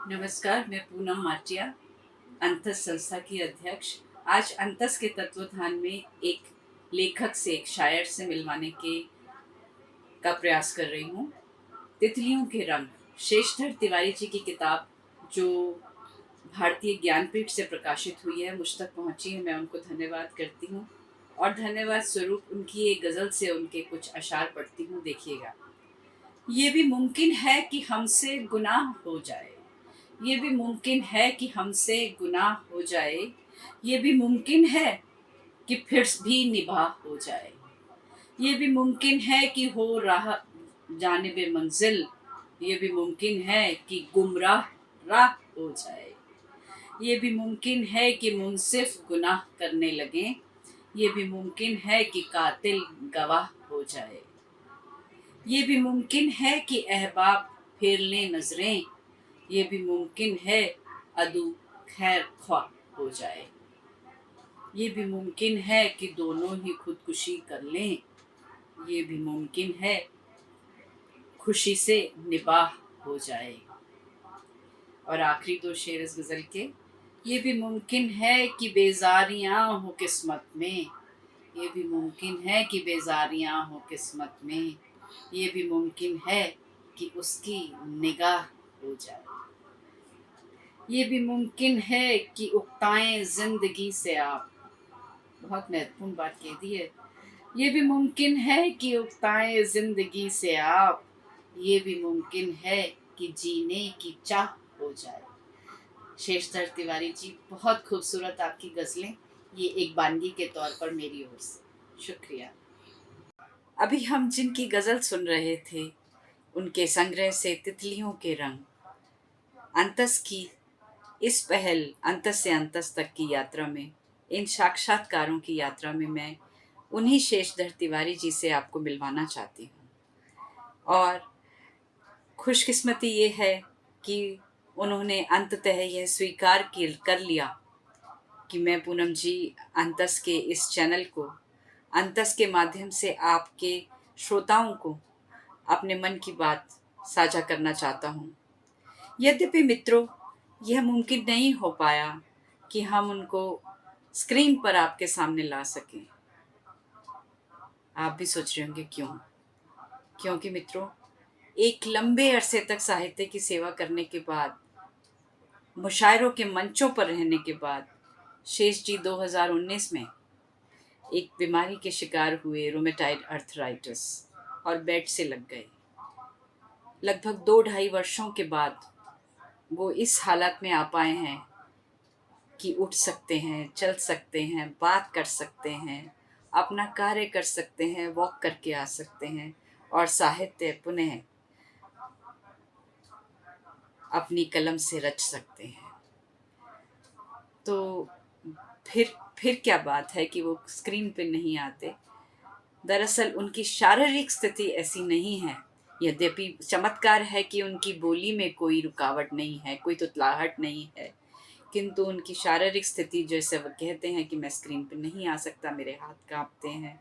नमस्कार, मैं पूनम माटिया, अंतस संस्था की अध्यक्ष। आज अंतस के तत्वधान में एक लेखक से, एक शायर से मिलवाने के का प्रयास कर रही हूँ। तितलियों के रंग, शेषधर तिवारी जी की किताब जो भारतीय ज्ञानपीठ से प्रकाशित हुई है, मुझ तक पहुँची है। मैं उनको धन्यवाद करती हूँ और धन्यवाद स्वरूप उनकी एक गज़ल से उनके कुछ अशार पढ़ती हूँ। देखिएगा। ये भी मुमकिन है कि हमसे गुनाह हो जाए, ये भी मुमकिन है कि हमसे गुनाह हो जाए, ये भी मुमकिन है कि फिर भी निभा हो जाए, ये भी मुमकिन है कि हो राह जानिबे मंजिल, ये भी मुमकिन है कि गुमराह राह हो जाए, ये भी मुमकिन है कि मुनसिफ गुनाह करने लगे, ये भी मुमकिन है कि कातिल गवाह हो जाए, ये भी मुमकिन है कि अहबाब फेर लें नजरें, ये भी मुमकिन है अदू खैर ख्वाह हो जाए, ये भी मुमकिन है कि दोनों ही खुदकुशी कर लें, ये भी मुमकिन है खुशी से निबाह हो जाए। और आखिरी दो शेर इस गज़ल के, ये भी मुमकिन है कि बेजारियां हो किस्मत में, ये भी मुमकिन है कि बेजारियां हो किस्मत में, ये भी मुमकिन है कि उसकी निगाह हो जाए, ये भी मुमकिन है कि उकताएं जिंदगी से आप, बहुत महत्वपूर्ण बात कह दी है, ये भी मुमकिन है कि उकताएं जिंदगी से आप, ये भी मुमकिन है कि जीने की चाह हो जाए। शेषधर तिवारी जी, बहुत खूबसूरत आपकी गज़लें, ये एक बानगी के तौर पर मेरी ओर से शुक्रिया। अभी हम जिनकी गज़ल सुन रहे थे उनके संग्रह से तितलियों के रंग, अंतस की इस पहल अंतस से अंतस तक की यात्रा में, इन साक्षात्कारों की यात्रा में मैं उन्हीं शेषधर तिवारी जी से आपको मिलवाना चाहती हूँ। और खुशकिस्मती ये है कि उन्होंने अंततः यह स्वीकार कर लिया कि मैं पूनम जी अंतस के इस चैनल को, अंतस के माध्यम से आपके श्रोताओं को अपने मन की बात साझा करना चाहता हूँ। यद्यपि मित्रों, यह मुमकिन नहीं हो पाया कि हम उनको स्क्रीन पर आपके सामने ला सकें। आप भी सोच रहे होंगे क्यों? क्योंकि मित्रों, एक लंबे अरसे तक साहित्य की सेवा करने के बाद, मुशायरों के मंचों पर रहने के बाद, शेष जी 2019 में एक बीमारी के शिकार हुए, रोमेटाइड अर्थराइटिस, और बेड से लग गए। लगभग 2-2.5 वर्षों के बाद वो इस हालत में आ पाए हैं कि उठ सकते हैं, चल सकते हैं, बात कर सकते हैं, अपना कार्य कर सकते हैं, वॉक करके आ सकते हैं और साहित्य पुनः अपनी कलम से रच सकते हैं। तो फिर क्या बात है कि वो स्क्रीन पे नहीं आते। दरअसल उनकी शारीरिक स्थिति ऐसी नहीं है। यद्यपि चमत्कार है कि उनकी बोली में कोई रुकावट नहीं है, कोई तुतलाहट नहीं है, किंतु उनकी शारीरिक स्थिति, जैसे वो कहते हैं कि मैं स्क्रीन पे नहीं आ सकता, मेरे हाथ कांपते हैं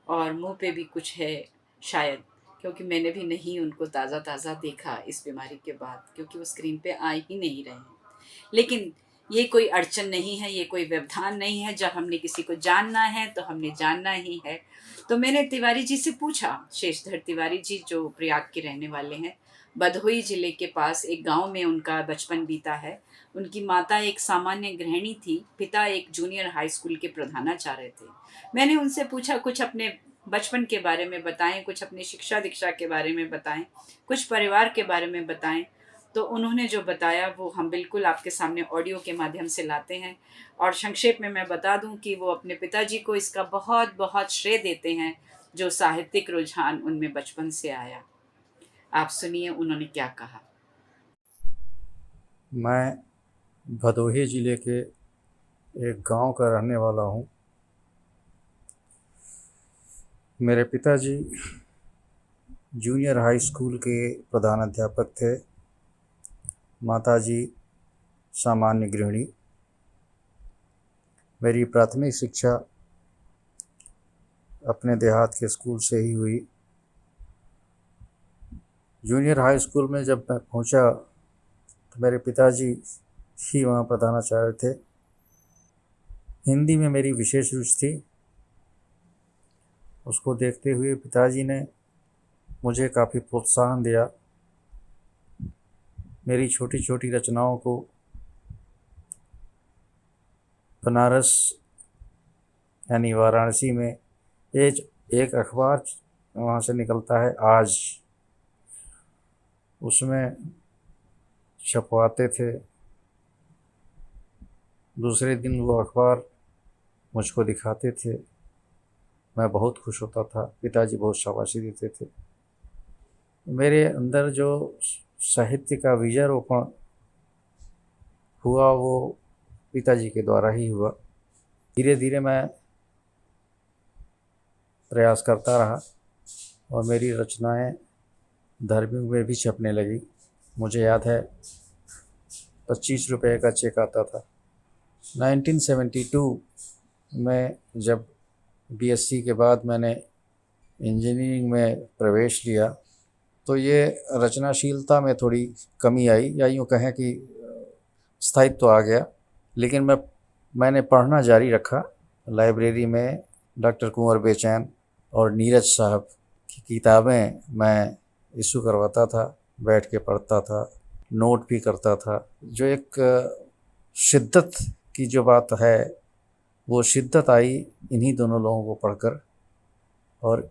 और मुंह पे भी कुछ है शायद, क्योंकि मैंने भी नहीं उनको ताज़ा ताज़ा देखा इस बीमारी के बाद, क्योंकि वो स्क्रीन पे आ ही नहीं रहे हैं। लेकिन ये कोई अड़चन नहीं है, ये कोई व्यवधान नहीं है। जब हमने किसी को जानना है तो हमने जानना ही है। तो मैंने तिवारी जी से पूछा, शेषधर तिवारी जी जो प्रयाग के रहने वाले हैं, भदोही जिले के पास एक गांव में उनका बचपन बीता है। उनकी माता एक सामान्य गृहिणी थी, पिता एक जूनियर हाई स्कूल के प्रधानाचार्य थे। मैंने उनसे पूछा, कुछ अपने बचपन के बारे में बताएं, कुछ अपनी शिक्षा दीक्षा के बारे में बताएं, कुछ परिवार के बारे में बताएं। तो उन्होंने जो बताया वो हम बिल्कुल आपके सामने ऑडियो के माध्यम से लाते हैं। और संक्षेप में मैं बता दूं कि वो अपने पिताजी को इसका बहुत बहुत श्रेय देते हैं, जो साहित्यिक रुझान उनमें बचपन से आया। आप सुनिए उन्होंने क्या कहा। मैं भदोही ज़िले के एक गांव का रहने वाला हूं। मेरे पिताजी जूनियर हाई स्कूल के प्रधानाध्यापक थे, माताजी सामान्य गृहिणी। मेरी प्राथमिक शिक्षा अपने देहात के स्कूल से ही हुई। जूनियर हाई स्कूल में जब मैं पहुंचा तो मेरे पिताजी ही वहाँ प्रधानाचार्य थे। हिंदी में मेरी विशेष रुचि थी। उसको देखते हुए पिताजी ने मुझे काफ़ी प्रोत्साहन दिया। मेरी छोटी छोटी रचनाओं को बनारस यानी वाराणसी में एक अखबार वहाँ से निकलता है आज, उसमें छपवाते थे। दूसरे दिन वो अखबार मुझको दिखाते थे, मैं बहुत खुश होता था। पिताजी बहुत शाबाशी देते थे। मेरे अंदर जो साहित्य का बीजारोपण हुआ वो पिताजी के द्वारा ही हुआ। धीरे धीरे मैं प्रयास करता रहा और मेरी रचनाएं धार्मिक में भी छपने लगी। मुझे याद है 25 रुपये का चेक आता था। 1972 में जब बीएससी के बाद मैंने इंजीनियरिंग में प्रवेश लिया तो ये रचनाशीलता में थोड़ी कमी आई, या यूँ कहें कि स्थायित्व आ गया। लेकिन मैंने पढ़ना जारी रखा। लाइब्रेरी में डॉक्टर कुंवर बेचैन और नीरज साहब की किताबें मैं इशू करवाता था, बैठ के पढ़ता था, नोट भी करता था। जो एक शिद्दत की जो बात है वो शिद्दत आई इन्हीं दोनों लोगों को पढ़कर, और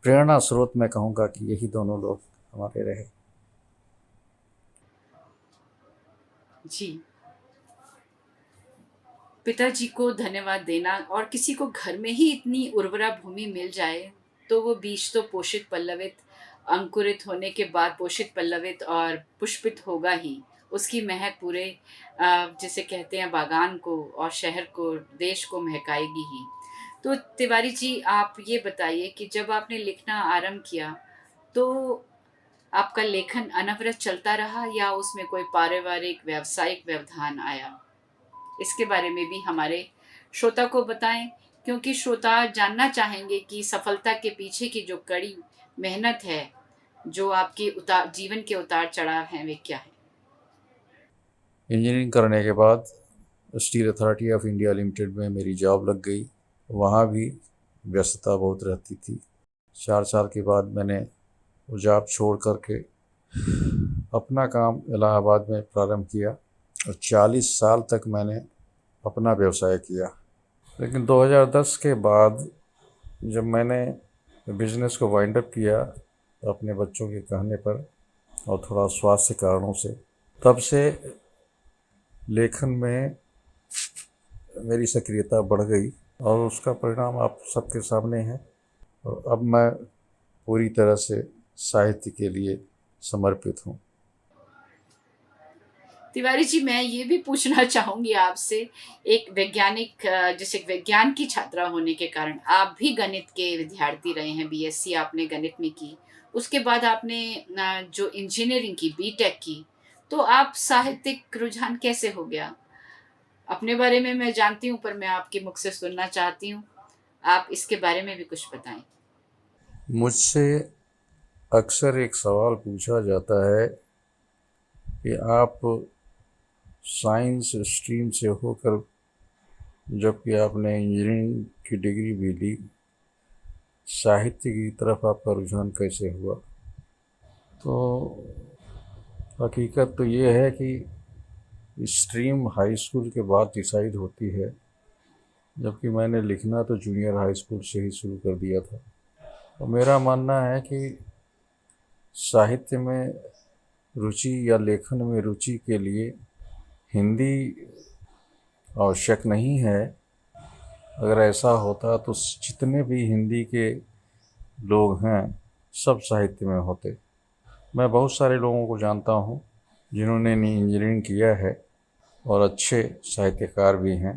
प्रेरणा स्रोत मैं कहूँगा कि यही दोनों लोग हमारे रहे। जी, पिताजी को धन्यवाद देना, और किसी को घर में ही इतनी उर्वरा भूमि मिल जाए तो वो बीज तो पोषित पल्लवित, अंकुरित होने के बाद पोषित पल्लवित और पुष्पित होगा ही। उसकी महक पूरे जिसे कहते हैं बागान को और शहर को, देश को महकाएगी ही। तो तिवारी जी, आप ये बताइए कि जब आपने लिखना आरंभ किया तो आपका लेखन अनवरत चलता रहा या उसमें कोई पारिवारिक व्यावसायिक व्यवधान आया? इसके बारे में भी हमारे श्रोता को बताएं, क्योंकि श्रोता जानना चाहेंगे कि सफलता के पीछे की जो कड़ी मेहनत है, जो आपकी उतार जीवन के उतार चढ़ाव हैं, वे क्या है? इंजीनियरिंग करने के बाद steel authority of India limited में मेरी जॉब लग गई। वहाँ भी व्यस्तता बहुत रहती थी। 4 साल के बाद मैंने वो जॉब छोड़ करके अपना काम इलाहाबाद में प्रारंभ किया और 40 साल तक मैंने अपना व्यवसाय किया। लेकिन 2010 के बाद जब मैंने बिजनेस को वाइंड अप किया अपने बच्चों के कहने पर और थोड़ा स्वास्थ्य कारणों से, तब से लेखन में मेरी सक्रियता बढ़ गई और उसका परिणाम आप सबके सामने है। और अब मैं पूरी तरह से साहित्य के लिए समर्पित हूँ। तिवारी जी, मैं ये भी पूछना चाहूंगी आपसे, एक वैज्ञानिक, जैसे विज्ञान की छात्रा होने के कारण आप भी गणित के विद्यार्थी रहे हैं। बीएससी आपने गणित में की, उसके बाद आपने जो इंजीनियरिंग की, बीटेक की, तो आप साहित्यिक रुझान कैसे हो गया? अपने बारे में मैं जानती हूँ, पर मैं आपके मुख से सुनना चाहती हूँ। आप इसके बारे में भी कुछ बताएं। मुझसे अक्सर एक सवाल पूछा जाता है कि आप साइंस स्ट्रीम से होकर, जबकि आपने इंजीनियरिंग की डिग्री भी ली, साहित्य की तरफ आपका रुझान कैसे हुआ? तो हकीकत तो ये है कि स्ट्रीम हाई स्कूल के बाद डिसाइड होती है, जबकि मैंने लिखना तो जूनियर हाई स्कूल से ही शुरू कर दिया था। तो मेरा मानना है कि साहित्य में रुचि या लेखन में रुचि के लिए हिंदी आवश्यक नहीं है। अगर ऐसा होता तो जितने भी हिंदी के लोग हैं सब साहित्य में होते। मैं बहुत सारे लोगों को जानता हूँ जिन्होंने इंजीनियरिंग किया है और अच्छे साहित्यकार भी हैं।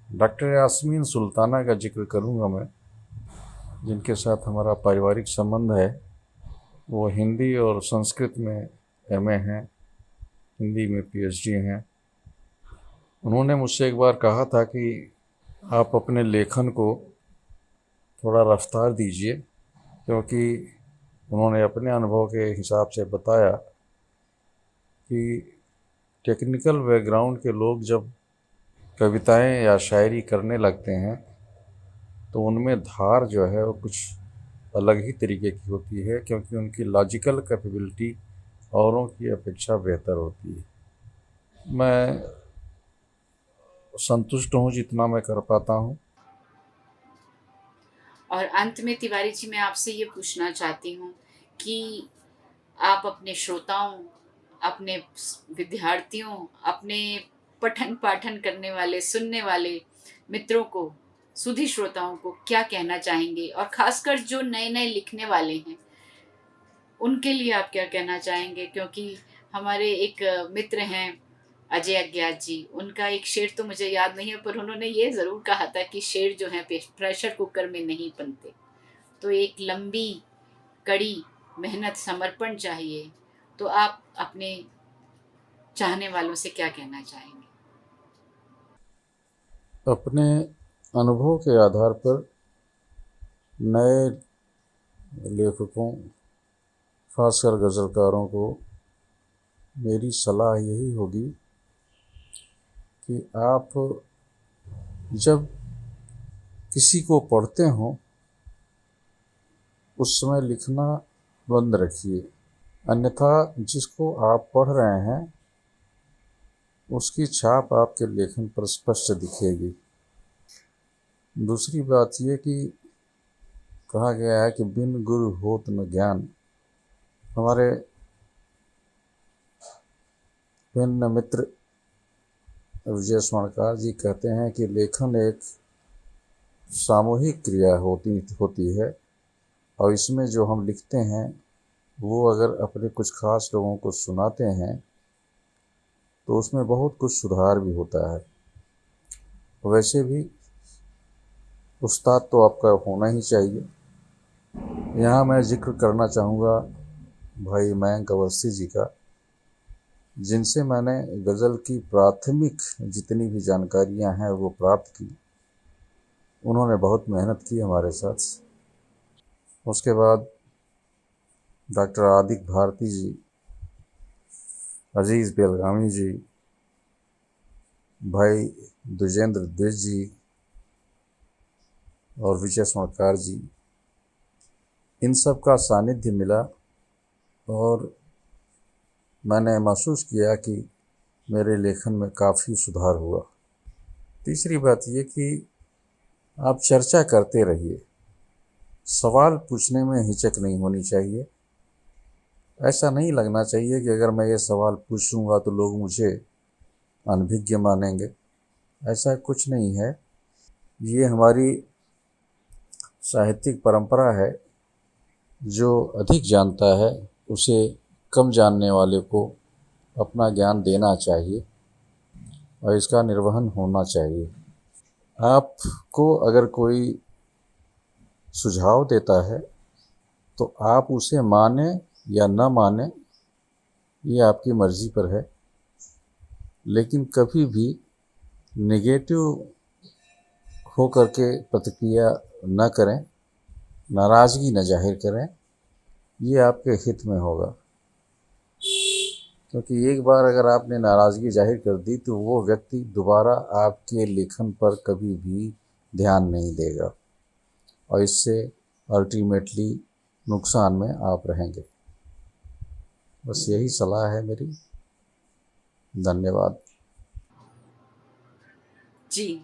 डॉक्टर यास्मीन सुल्ताना का जिक्र करूँगा मैं, जिनके साथ हमारा पारिवारिक संबंध है। वो हिंदी और संस्कृत में एमए हैं, हिंदी में पीएचडी हैं। उन्होंने मुझसे एक बार कहा था कि आप अपने लेखन को थोड़ा रफ्तार दीजिए, क्योंकि उन्होंने अपने अनुभव के हिसाब से बताया कि टेक्निकल बैकग्राउंड के लोग जब कविताएं या शायरी करने लगते हैं तो उनमें धार जो है वो कुछ अलग ही तरीके की होती है, क्योंकि उनकी लॉजिकल कैपेबिलिटी औरों की अपेक्षा बेहतर होती है। मैं संतुष्ट हूँ जितना मैं कर पाता हूँ। और अंत में तिवारी जी, मैं आपसे ये पूछना चाहती हूँ कि आप अपने श्रोताओं, अपने विद्यार्थियों, अपने पठन पाठन करने वाले, सुनने वाले मित्रों को, सुधी श्रोताओं को क्या कहना चाहेंगे? और खासकर जो नए नए लिखने वाले हैं उनके लिए आप क्या कहना चाहेंगे? क्योंकि हमारे एक मित्र हैं अजय अज्ञात जी, उनका एक शेर तो मुझे याद नहीं है, पर उन्होंने ये ज़रूर कहा था कि शेर जो है प्रेशर कुकर में नहीं बनते। तो एक लंबी, कड़ी मेहनत, समर्पण चाहिए। तो आप अपने चाहने वालों से क्या कहना चाहेंगे? अपने अनुभव के आधार पर नए लेखकों, खासकर गज़लकारों को मेरी सलाह यही होगी कि आप जब किसी को पढ़ते हो उस समय लिखना बंद रखिए, अन्यथा जिसको आप पढ़ रहे हैं उसकी छाप आपके लेखन पर स्पष्ट दिखेगी। दूसरी बात ये कि कहा गया है कि बिन गुरु होत न ज्ञान। हमारे भिन्न मित्र विजय स्वर्णकार जी कहते हैं कि लेखन एक सामूहिक क्रिया होती है, और इसमें जो हम लिखते हैं वो अगर अपने कुछ खास लोगों को सुनाते हैं तो उसमें बहुत कुछ सुधार भी होता है। वैसे भी उस्ताद तो आपका होना ही चाहिए। यहाँ मैं जिक्र करना चाहूँगा भाई मयंक अवस्थी जी का, जिनसे मैंने गज़ल की प्राथमिक जितनी भी जानकारियाँ हैं वो प्राप्त की। उन्होंने बहुत मेहनत की हमारे साथ। उसके बाद डॉक्टर आदिक भारती जी, अजीज़ बेलगामी जी, भाई द्विजेंद्र द्विज जी और विजय स्वर्णकार जी, इन सब का सानिध्य मिला और मैंने महसूस किया कि मेरे लेखन में काफ़ी सुधार हुआ। तीसरी बात ये कि आप चर्चा करते रहिए, सवाल पूछने में हिचक नहीं होनी चाहिए। ऐसा नहीं लगना चाहिए कि अगर मैं ये सवाल पूछूंगा तो लोग मुझे अनभिज्ञ मानेंगे। ऐसा कुछ नहीं है। ये हमारी साहित्यिक परंपरा है, जो अधिक जानता है उसे कम जानने वाले को अपना ज्ञान देना चाहिए और इसका निर्वहन होना चाहिए। आपको अगर कोई सुझाव देता है तो आप उसे माने या न माने, ये आपकी मर्ज़ी पर है, लेकिन कभी भी नेगेटिव हो करके प्रतिक्रिया न करें, नाराज़गी न जाहिर करें। ये आपके हित में होगा, क्योंकि एक बार अगर आपने नाराज़गी जाहिर कर दी तो वो व्यक्ति दोबारा आपके लेखन पर कभी भी ध्यान नहीं देगा और इससे अल्टीमेटली नुकसान में आप रहेंगे। बस यही सलाह है मेरी। धन्यवाद। जी,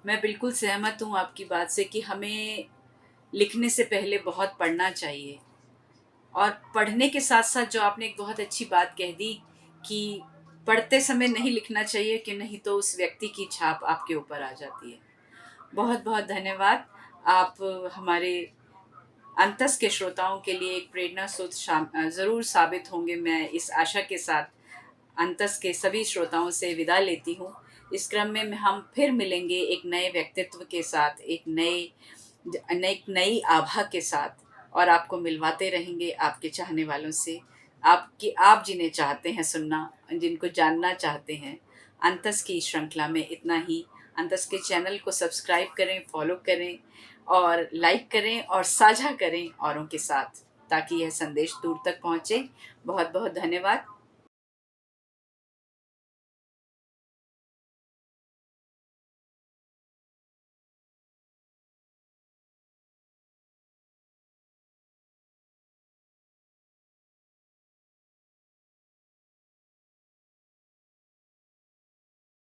मैं बिल्कुल सहमत हूँ आपकी बात से कि हमें लिखने से पहले बहुत पढ़ना चाहिए। और पढ़ने के साथ-साथ जो आपने एक बहुत अच्छी बात कह दी कि पढ़ते समय नहीं लिखना चाहिए, कि नहीं तो उस व्यक्ति की छाप आपके ऊपर आ जाती है। बहुत-बहुत धन्यवाद। आप हमारे अंतस के श्रोताओं के लिए एक प्रेरणा स्रोत ज़रूर साबित होंगे। मैं इस आशा के साथ अंतस के सभी श्रोताओं से विदा लेती हूँ। इस क्रम में हम फिर मिलेंगे एक नए व्यक्तित्व के साथ, एक नई आभा के साथ, और आपको मिलवाते रहेंगे आपके चाहने वालों से। आप जिन्हें चाहते हैं सुनना, जिनको जानना चाहते हैं, अंतस की श्रृंखला में इतना ही। अंतस के चैनल को सब्सक्राइब करें, फॉलो करें और लाइक करें और साझा करें औरों के साथ। ताकि यह संदेश दूर तक पहुँचे। बहुत बहुत धन्यवाद।